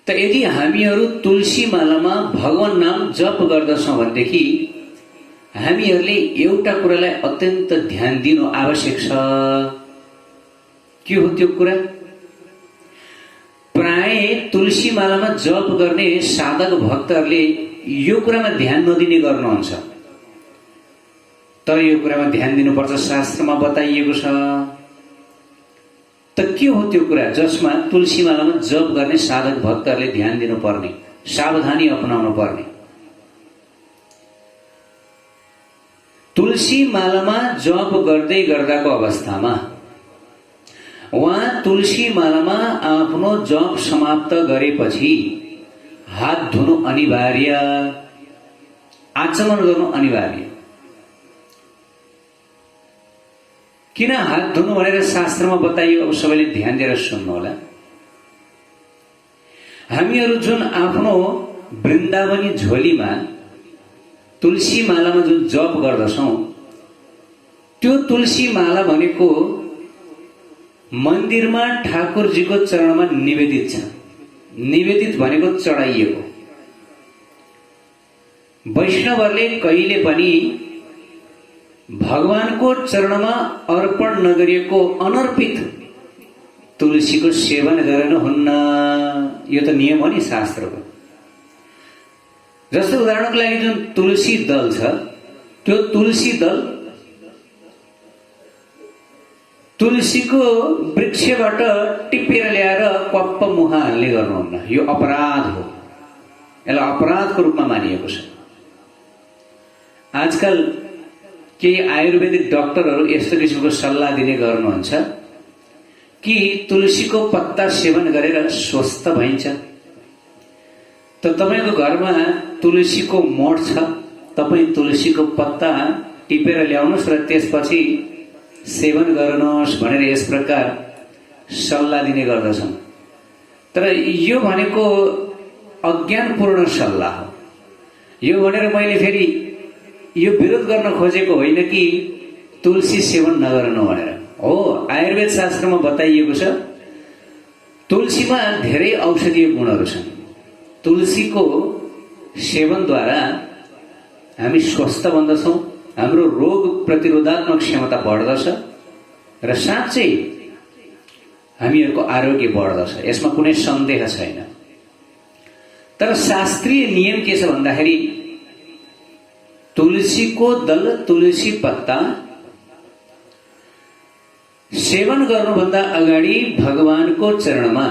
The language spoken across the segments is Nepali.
त यदि हामीहरू तुलसी मालामा भगवान नाम जप गर्दछौँ भनेदेखि हामीहरूले एउटा कुरालाई अत्यन्त ध्यान दिनु आवश्यक छ। के हो त्यो कुरा? प्राय तुलसी मालामा जप गर्ने साधक भक्तहरूले यो कुरामा ध्यान नदिने गर्नुहुन्छ। तर यो कुरामा ध्यान दिनुपर्छ, शास्त्रमा बताइएको छ। त के हो त्यो कुरा जसमा तुलसी मालामा जप गर्ने साधक भक्तहरूले ध्यान दिनुपर्ने, सावधानी अपनाउनु पर्ने? तुलसी मालामा जप गर्दै गर्दाको अवस्थामा उहाँ तुलसी मालामा आफ्नो जप समाप्त गरेपछि हात धुनु अनिवार्य, आचमन गर्नु अनिवार्य। किन हात धुनु भनेर शास्त्रमा बताइयो? अब सबैले ध्यान दिएर सुन्नु होला। हामीहरू जुन आफ्नो वृन्दावनी झोलीमा तुलसी मालामा जुन जप गर्दछौं, त्यो तुलसी माला भनेको मन्दिरमा ठाकुरजीको चरणमा निवेदित छ। निवेदित भनेको चढाइएको। वैष्णवहरूले कहिले पनि भगवानको चरणमा अर्पण नगरिएको अनर्पित तुलसीको सेवन गर्नुहुन्न। यो त नियम हो नि शास्त्रको। जस्तो उदाहरणको लागि जुन तुलसी दल छ, त्यो तुलसी दल तुलसीको वृक्षबाट टिपेर ल्याएर क्वाप्प मुहा हाल्ने गर्नुहुन्न। यो अपराध हो। यसलाई अपराधको रूपमा मानिएको छ। आजकल केही आयुर्वेदिक डाक्टरहरू यस्तो किसिमको सल्लाह दिने गर्नुहुन्छ कि तुलसीको पत्ता सेवन गरेर स्वस्थ भइन्छ। त तपाईको घरमा तुलसीको मठ छ, तपाई तुलसीको पत्ता टिपेर ल्याउनुस् र त्यसपछि सेवन गर्नुहोस् भनेर यस प्रकार सल्लाह दिने गर्दछन्। तर यो भनेको अज्ञानपूर्ण सल्लाह हो। यो भनेर मैले फेरि यो विरोध गर्न खोजेको होइन कि तुलसी सेवन नगर्नु भनेर हो। आयुर्वेद शास्त्रमा बताइएको छ तुलसीमा धेरै औषधीय गुणहरू छन्। तुलसीको सेवनद्वारा हामी स्वस्थ बन्दछौँ, हाम्रो रोग प्रतिरोधात्मक क्षमता बढ्दछ र साँच्चै हामीहरूको आरोग्य बढ्दछ। यसमा कुनै सन्देह छैन। तर शास्त्रीय नियम के छ भन्दाखेरि तुलसीको दल, तुलसी पत्ता सेवन गर्नुभन्दा अगाडि भगवानको चरणमा,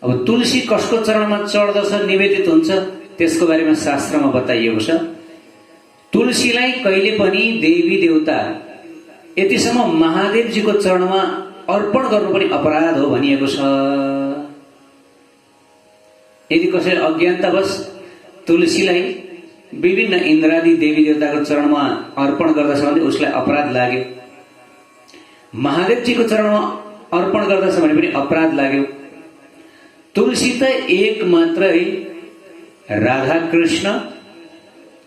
अब तुलसी कसको चरणमा चढ्दछ, निवेदित हुन्छ, त्यसको बारेमा शास्त्रमा बताइएको छ। तुलसीलाई कहिले पनि देवी देवता, यतिसम्म महादेवजीको चरणमा अर्पण गर्नु पनि अपराध हो भनिएको छ। यदि कसै अज्ञानतावश तुलसीलाई विभिन्न इन्द्रादि देवी देवताको चरणमा अर्पण गर्दछ भने उसलाई अपराध लाग्यो। महादेवजीको चरणमा अर्पण गर्दछ भने पनि अपराध लाग्यो। तुलसी त एक मात्रै राधा कृष्ण,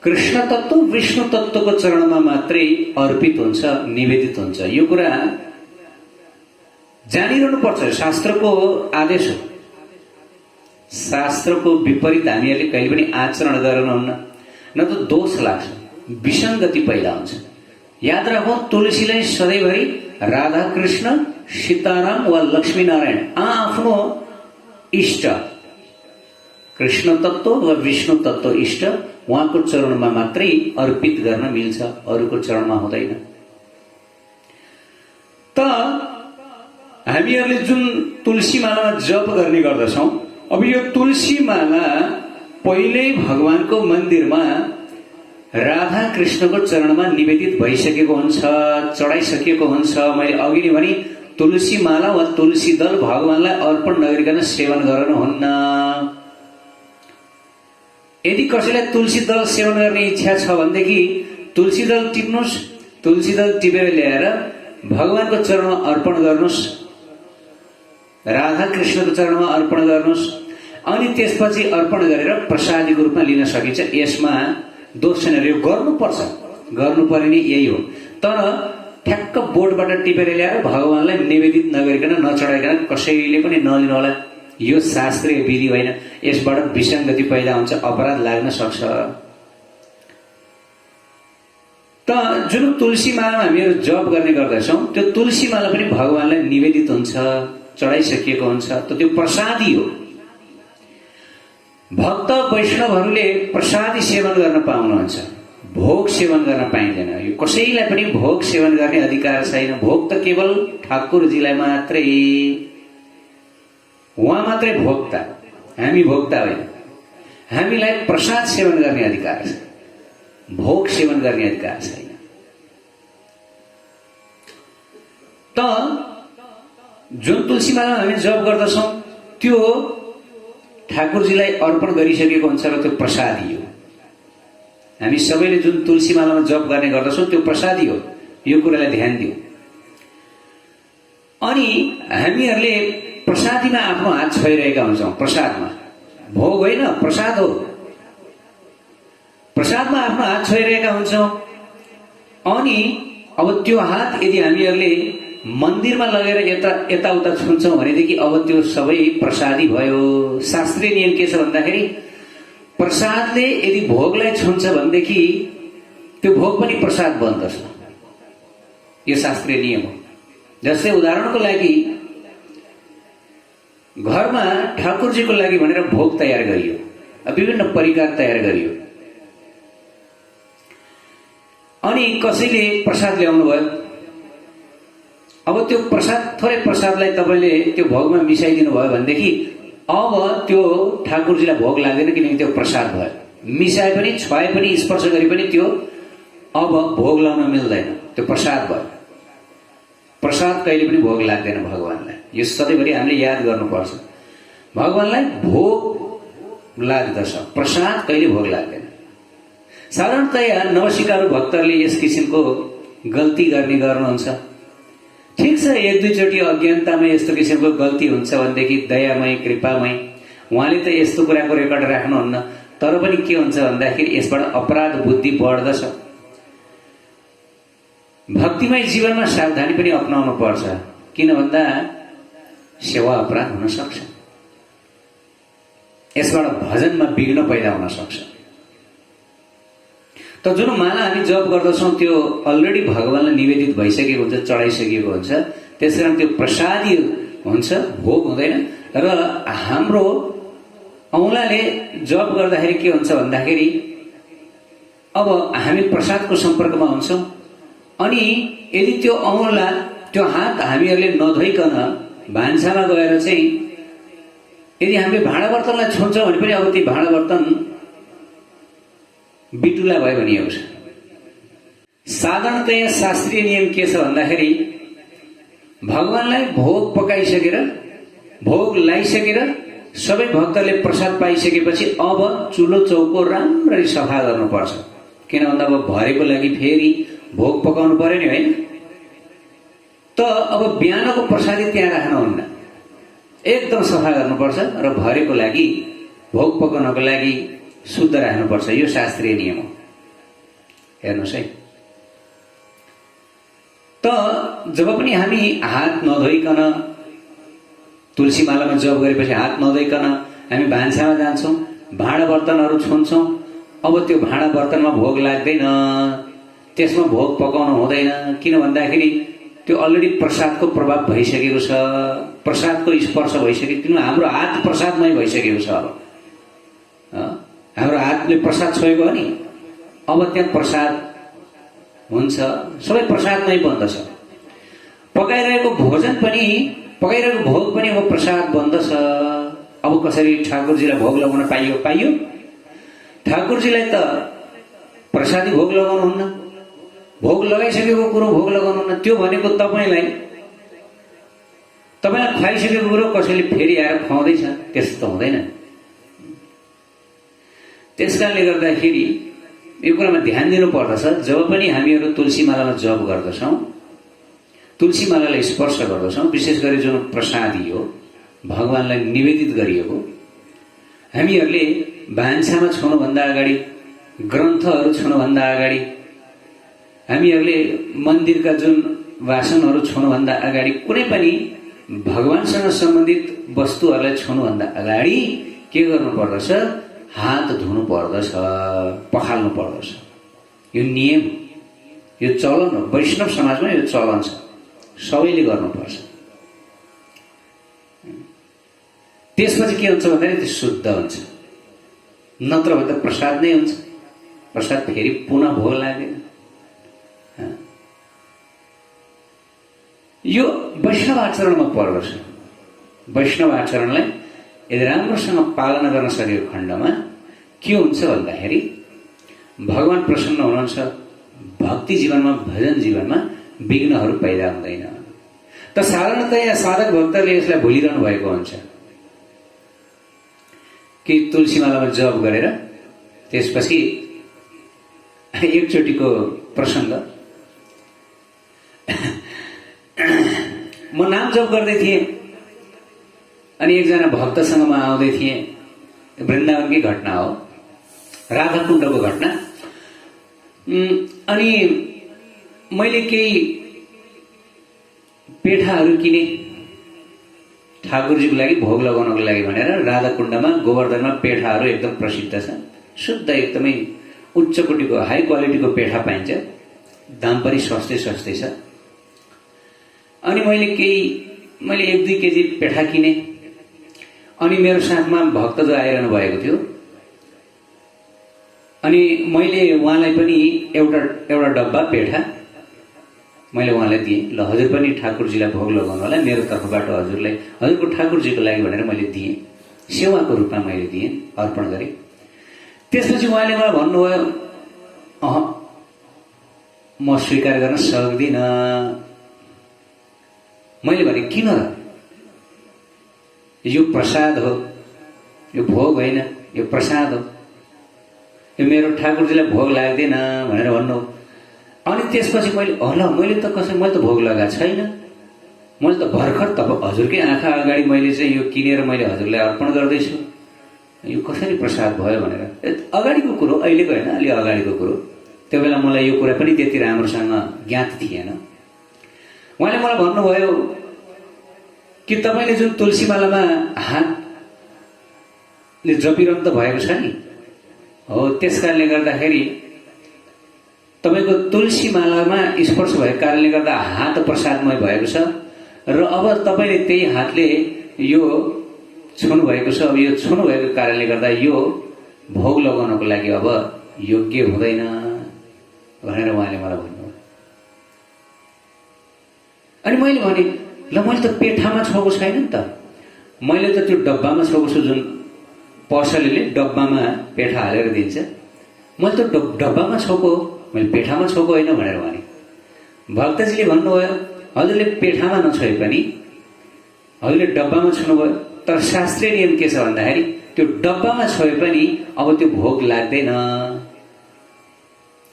कृष्ण तत्व, विष्णु तत्वको चरणमा मात्रै अर्पित हुन्छ, निवेदित हुन्छ। यो कुरा जानिरहनु पर्छ। शास्त्रको आदेश हो। शास्त्रको विपरीत हामीहरूले कहिले पनि आचरण गर्नुहुन्न, न त दोष लाग्छ, विसङ्गति पैदा हुन्छ। याद राखौं, तुलसीलाई सधैँभरि राधा कृष्ण, सीताराम वा लक्ष्मीनारायण आफ्नो इष्ट, कृष्ण तत्व वा विष्णु तत्व इष्ट उहाँको चरणमा मात्रै अर्पित गर्न मिल्छ, अरूको चरणमा हुँदैन। त हामीहरूले जुन तुलसी मालामा जप गर्ने गर्दछौं, अब यो तुलसी माला पहिल्यै भगवानको मन्दिरमा राधा कृष्णको चरणमा निवेदित भइसकेको हुन्छ, चढाइसकेको हुन्छ। मैले अघि नै भने तुलसी माला वा तुलसी दल भगवानलाई अर्पण नगरिकन सेवन गर्नुहुन्न। यदि कसैलाई तुलसी दल सेवन गर्ने इच्छा छ भनेदेखि तुलसी दल टिप्नुस्, तुलसी दल टिपेर ल्याएर भगवानको चरणमा अर्पण गर्नुस्, राधा कृष्णको चरणमा अर्पण गर्नुस्, अनि त्यसपछि अर्पण गरेर प्रसादीको रूपमा लिन सकिन्छ। यसमा दोष छैन। यो गर्नुपर्छ, गर्नुपर्ने यही हो। तर ठ्याक्क बोर्डबाट टिपेर ल्याएर भगवानलाई निवेदित नगरिकन, नचढाइकन कसैले पनि नलिनु होला। यो शास्त्रीय विधि होइन, यसबाट विसङ्गति पैदा हुन्छ, अपराध लाग्न सक्छ। त जुन तुलसी मालामा हामीहरू जप गर्ने गर्दछौँ त्यो तुलसी माला पनि भगवानलाई निवेदित हुन्छ, चढाइसकिएको हुन्छ, त त्यो प्रसादी हो। भक्त वैष्णवहरूले प्रसादी सेवन गर्न पाउनुहुन्छ, भोग सेवन गर्न पाइँदैन। यो कसैलाई पनि भोग सेवन गर्ने अधिकार छैन। भोग त केवल ठाकुरजीलाई मात्रै, उहाँ मात्रै भोक्ता, हामी भोक्ता होइन। हामीलाई प्रसाद सेवन गर्ने अधिकार छ, भोग सेवन गर्ने अधिकार छैन। त जुन तुलसीमाला हामी जप गर्दछौँ त्यो ठाकुरजीलाई अर्पण गरिसकेको हुन्छ र त्यो प्रसादी हो। हामी सबैले जुन तुलसीमालामा जप गर्ने गर्दछौँ त्यो प्रसादी हो, यो कुरालाई ध्यान दिऊ। अनि हामीहरूले प्रसादीमा आफ्नो हात छोइरहेका हुन्छौँ। प्रसादमा, भोग होइन, प्रसाद हो। प्रसादमा आफ्नो हात छोइरहेका हुन्छौँ। अनि अब त्यो हात यदि हामीहरूले मन्दिरमा लगेर यताउता छुन्छौँ भनेदेखि अब त्यो सबै प्रसादी भयो। शास्त्रीय नियम के छ भन्दाखेरि प्रसादले यदि भोगलाई छुन्छ भनेदेखि त्यो भोग पनि प्रसाद बन्दछ। यो शास्त्रीय नियम हो। जस्तै उदाहरणको लागि घरमा ठाकुरजीको लागि भनेर भोग तयार गरियो, विभिन्न परिकार तयार गरियो, अनि कसैले प्रसाद ल्याउनु भयो। अब त्यो प्रसाद, थोरै प्रसादलाई तपाईँले त्यो भोगमा मिसाइदिनु भयो भनेदेखि अब त्यो ठाकुरजीलाई भोग लाग्दैन, किनकि त्यो प्रसाद भयो। मिसाए पनि, छुवाए पनि, स्पर्श गरे पनि त्यो अब भोग लाउन मिल्दैन, त्यो प्रसाद भयो। प्रसाद कहिले पनि भोग लाग्दैन भगवानलाई। यो सधैँभरि हामीले याद गर्नुपर्छ। भगवानलाई भोग लाग्दछ, प्रसाद कहिले भोग लाग्दैन। साधारणतया नवसिकारू भक्तहरूले यस किसिमको गल्ती गर्नुहुन्छ। ठिक छ, एक दुईचोटि अज्ञानतामा यस्तो किसिमको गल्ती हुन्छ भनेदेखि दयामय, कृपामय, उहाँले त यस्तो कुराको रेकर्ड राख्नुहुन्न। तर पनि के हुन्छ भन्दाखेरि यसबाट अपराध बुद्धि बढ्दछ। भक्तिमय जीवनमा सावधानी पनि अपनाउनु पर्छ। किन भन्दा सेवा अपराध हुन सक्छ, यसबाट भजनमा विघ्न पैदा हुन सक्छ। त जुन माला हामी जप गर्दछौँ त्यो अलरेडी भगवानलाई निवेदित भइसकेको हुन्छ, चढाइसकेको हुन्छ। त्यसकारण त्यो प्रसादी हुन्छ, भोग हुँदैन। र हाम्रो औँलाले जप गर्दाखेरि के हुन्छ भन्दाखेरि अब हामी प्रसादको सम्पर्कमा हुन्छौँ। अनि यदि त्यो औँला, त्यो हात हामीहरूले नधोइकन भान्सामा गएर चाहिँ यदि हामीले भाँडा बर्तनलाई छुन्छौँ भने पनि अब ती भाँडा बर्तन बिटुला भयो भने आउँछ। साधारणतया शास्त्रीय नियम के छ भन्दाखेरि भगवानलाई भोग पकाइसकेर, भोग लगाइसकेर, सबै भक्तले प्रसाद पाइसकेपछि अब चुलो चौको राम्ररी सफा गर्नुपर्छ। किन भन्दा अब भरेको लागि फेरि भोग पकाउनु पर्यो नि, होइन? त अब बिहानको प्रसादी त्यहाँ राख्नुहुन्न, एकदम सफा गर्नुपर्छ र भरेको लागि, भोग पकाउनको लागि शुद्ध राख्नुपर्छ। यो शास्त्रीय नियम हो। हेर्नुहोस् है, त जब पनि हामी हात नधोइकन तुलसी मालामा जप गरेपछि हात नधोइकन हामी भान्सामा जान्छौँ, भाँडा बर्तनहरू छुन्छौँ। अब त्यो भाँडा बर्तनमा भोग लाग्दैन, त्यसमा भोग पकाउनु हुँदैन। किन भन्दाखेरि त्यो अलरेडी प्रसादको प्रभाव भइसकेको छ, प्रसादको स्पर्श भइसकेको। किन हाम्रो हात प्रसादमय भइसकेको छ। अब हाम्रो हातले प्रसाद छोएको हो नि, अब त्यहाँ प्रसाद हुन्छ, सबै प्रसादमै बन्दछ। पकाइरहेको भोजन पनि, पकाइरहेको भोग पनि अब प्रसाद बन्दछ। अब कसरी ठाकुरजीलाई भोग लगाउन पाइयो? ठाकुरजीलाई त प्रसादी भोग लगाउनुहुन्न, भोग लगाइसकेको कुरो भोग लगाउनुहुन्न। त्यो भनेको तपाईँलाई खुवाइसकेको कुरो कसैले फेरि आएर खुवाउँदैछ, त्यस्तो त हुँदैन। त्यसकारणले गर्दाखेरि यो कुरामा ध्यान दिनु पर्दछ। जब पनि हामीहरू तुलसीमालामा जप गर्दछौँ, तुलसीमालालाई स्पर्श गर्दछौँ, विशेष गरी जुन प्रसादी हो, भगवानलाई निवेदित गरिएको, हामीहरूले भान्सामा छुनुभन्दा अगाडि, ग्रन्थहरू छुनुभन्दा अगाडि, हामीहरूले मन्दिरका जुन वासनहरू छुनुभन्दा अगाडि कुनै पनि भगवानसँग सम्बन्धित वस्तुहरूलाई छुनुभन्दा अगाडि के गर्नु पर्दछ? हात धुनु पर्दछ, पखाल्नु पर्दछ। यो नियम, यो चलन हो। वैष्णव समाजमा यो चलन छ, सबैले गर्नुपर्छ। त्यसपछि के हुन्छ भन्दाखेरि त्यो शुद्ध हुन्छ। नत्र भने त प्रसाद नै हुन्छ, प्रसाद फेरि पुनः भोग लाग्दैन। यो वैष्णव आचरणमा पर्दछ। वैष्णव आचरणलाई यदि राम्रोसँग पालना गर्न सकेको खण्डमा के हुन्छ भन्दाखेरि भगवान प्रसन्न हुनुहुन्छ। भक्ति जीवनमा, भजन जीवनमा विघ्नहरू पैदा हुँदैन। त साधारणतया साधक भक्तले यसलाई भुलिरहनु भएको हुन्छ कि तुलसीमालामा जप गरेर त्यसपछि एकचोटिको प्रसङ्ग, म नाम जप गर्दै थिएँ अनि एकजना भक्तसँग म आउँदै थिएँ। वृन्दावनकै घटना हो, राधाकुण्डको घटना। अनि मैले केही पेठाहरू किने ठाकुरजीको लागि भोग लगाउनको लागि भनेर। राधाकुण्डमा गोवर्धनमा पेठाहरू एकदम प्रसिद्ध छ, शुद्ध एकदमै उच्च कोटीको हाई क्वालिटीको पेठा पाइन्छ, दाम पनि सस्तै सस्तै छ। अनि मैले 1-2 केजी पेठा किने। अनि मेरो साथमा भक्त जो आइरहनु भएको थियो, अनि मैले उहाँलाई पनि एउटा डब्बा पेठा मैले उहाँलाई दिएँ। ल हजुर पनि ठाकुरजीलाई भोग लगाउनु होला, मेरो तर्फबाट हजुरलाई, हजुरको ठाकुरजीको लागि भनेर मैले दिएँ, सेवाको रूपमा मैले दिएँ, अर्पण गरेँ। त्यसपछि उहाँले मलाई भन्नुभयो, अह म स्वीकार गर्न सक्दिनँ। मैले भने किन? यो प्रसाद हो, यो भोग होइन, यो प्रसाद हो, यो मेरो ठाकुरजीलाई भोग लाग्दैन भनेर भन्नु। अनि त्यसपछि मैले मैले त भोग लगाएको छैन, मैले त भर्खर हजुरकै आँखा अगाडि मैले चाहिँ यो किनेर मैले हजुरलाई अर्पण गर्दैछु, यो कसरी प्रसाद भयो भनेर। अगाडिको कुरो, अहिलेको होइन, अलि अगाडिको कुरो। त्यो बेला मलाई यो कुरा पनि त्यति राम्रोसँग ज्ञात थिएन। उहाँले मलाई भन्नुभयो कि तपाईँले जुन तुलसीमालामा हातले जपिरहनु त भएको छ नि, हो, त्यस कारणले गर्दाखेरि तपाईँको तुलसीमालामा स्पर्श भएको कारणले गर्दा हात प्रसादमय भएको छ र अब तपाईँले त्यही हातले यो छुनु भएको छ। अब यो छुनु भएको कारणले गर्दा यो भोग लगाउनको लागि अब योग्य हुँदैन भनेर उहाँले मलाई भन्नुभयो। अनि मैले भने, ल मैले त पेठामा छोएको छैन नि त, मैले त त्यो डब्बामा छोएको छु, जुन पसलेले डब्बामा पेठा हालेर दिन्छ, मैले त डब्बामा छोएको, मैले पेठामा छोएको होइन भनेर भने। भक्तजीले भन्नुभयो, हजुरले पेठामा नछोए पनि हजुरले डब्बामा छुनुभयो, तर शास्त्रीय नियम के छ भन्दाखेरि त्यो डब्बामा छोए पनि अब त्यो भोग लाग्दैन,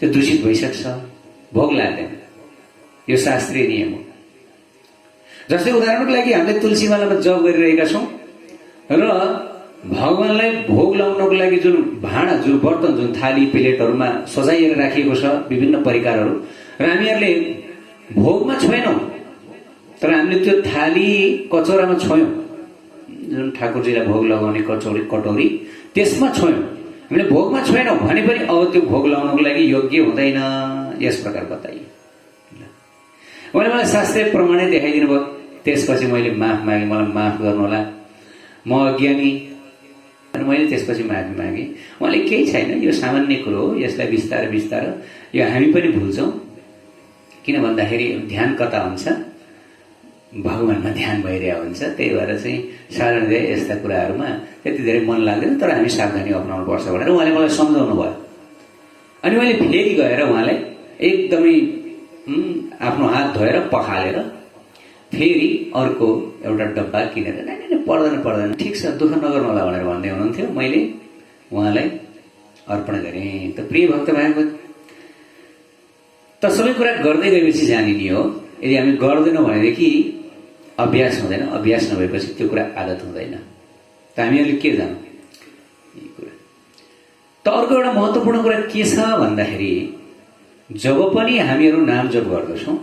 त्यो दूषित भइसक्छ, भोग लाग्दैन। यो शास्त्रीय नियम हो। जस्तै उदाहरणको लागि हामीले तुलसीमालामा जप गरिरहेका छौँ र भगवानलाई भोग लगाउनको लागि जुन भाँडा, जुन बर्तन, जुन थाली प्लेटहरूमा सजाइएर राखिएको छ विभिन्न परिकारहरू, र हामीहरूले भोगमा छोएनौँ, तर हामीले त्यो थाली कचौरामा छोयौँ, जुन ठाकुरजीलाई भोग लगाउने कटौरी त्यसमा छोयौँ, हामीले भोगमा छोएनौँ भने पनि अब त्यो भोग लगाउनको लागि योग्य हुँदैन। यस प्रकार बताइए। उहाँले मलाई शास्त्रीय प्रमाणै देखाइदिनु भयो। त्यसपछि मैले माफ मागेँ, मलाई माफ गर्नुहोला, म अज्ञानी। अनि मैले त्यसपछि माफी मागेँ। उहाँले केही छैन, यो सामान्य कुरो हो, यसलाई बिस्तारै बिस्तारै, यो हामी पनि भुल्छौँ। किन भन्दाखेरि ध्यान कता हुन्छ, भगवानमा ध्यान भइरहेको हुन्छ, त्यही भएर चाहिँ साधारणतया यस्ता कुराहरूमा त्यति धेरै मन लाग्दैन, तर हामी सावधानी अप्नाउनु पर्छ भनेर उहाँले मलाई सम्झाउनु भयो। अनि मैले फेरि गएर उहाँलाई एकदमै आफ्नो हात धोएर पखालेर फेरि अर्को एउटा डब्बा किनेर, नै पर्दैन, ठिक छ, दुःख नगर्नु होला भनेर भन्दै हुनुहुन्थ्यो। मैले उहाँलाई अर्पण गरेँ। त प्रिय भक्त भाइको त सबै कुरा गर्दै गएपछि जानिने हो। यदि हामी गर्दैनौँ भनेदेखि अभ्यास हुँदैन, अभ्यास नभएपछि त्यो कुरा आदत हुँदैन। त हामीहरूले के जानु यी कुरा। त अर्को एउटा महत्त्वपूर्ण कुरा के छ भन्दाखेरि जब पनि हामीहरू नाम जप गर्दछौँ